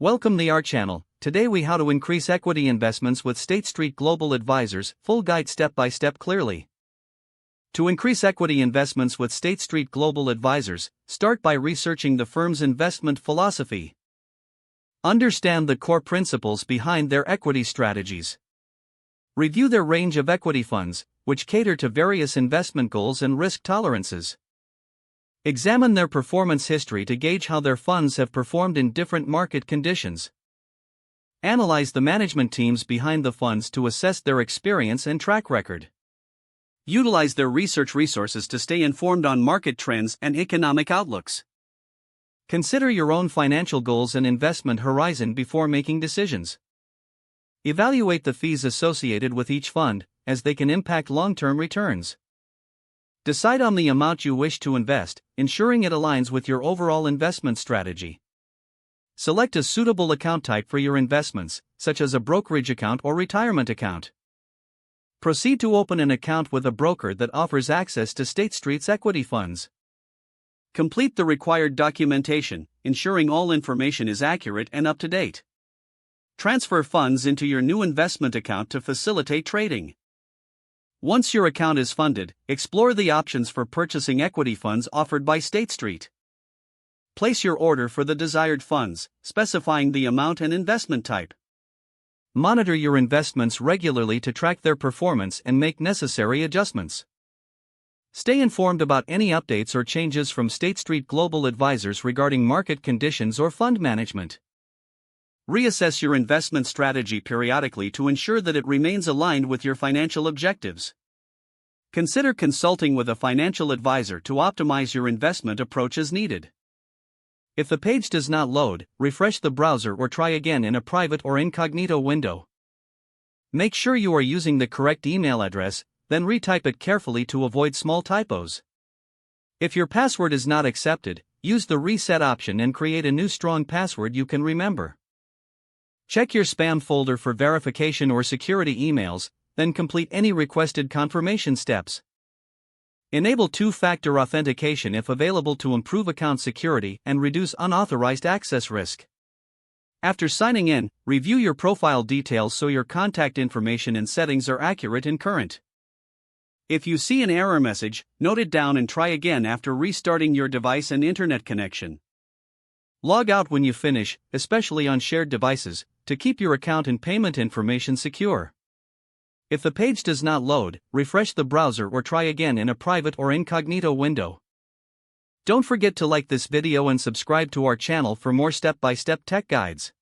Welcome to our channel. Today we how to increase equity investments with State Street Global Advisors, full guide step by step clearly. To increase equity investments with State Street Global Advisors, start by researching the firm's investment philosophy. Understand the core principles behind their equity strategies. Review their range of equity funds, which cater to various investment goals and risk tolerances. Examine their performance history to gauge how their funds have performed in different market conditions. Analyze the management teams behind the funds to assess their experience and track record. Utilize their research resources to stay informed on market trends and economic outlooks. Consider your own financial goals and investment horizon before making decisions. Evaluate the fees associated with each fund, as they can impact long-term returns. Decide on the amount you wish to invest, ensuring it aligns with your overall investment strategy. Select a suitable account type for your investments, such as a brokerage account or retirement account. Proceed to open an account with a broker that offers access to State Street's equity funds. Complete the required documentation, ensuring all information is accurate and up to date. Transfer funds into your new investment account to facilitate trading. Once your account is funded, explore the options for purchasing equity funds offered by State Street. Place your order for the desired funds, specifying the amount and investment type. Monitor your investments regularly to track their performance and make necessary adjustments. Stay informed about any updates or changes from State Street Global Advisors regarding market conditions or fund management. Reassess your investment strategy periodically to ensure that it remains aligned with your financial objectives. Consider consulting with a financial advisor to optimize your investment approach as needed. If the page does not load, refresh the browser or try again in a private or incognito window. Make sure you are using the correct email address, then retype it carefully to avoid small typos. If your password is not accepted, use the reset option and create a new strong password you can remember. Check your spam folder for verification or security emails, then complete any requested confirmation steps. Enable two-factor authentication if available to improve account security and reduce unauthorized access risk. After signing in, review your profile details so your contact information and settings are accurate and current. If you see an error message, note it down and try again after restarting your device and internet connection. Log out when you finish, especially on shared devices, to keep your account and payment information secure. If the page does not load, refresh the browser or try again in a private or incognito window. Don't forget to like this video and subscribe to our channel for more step-by-step tech guides.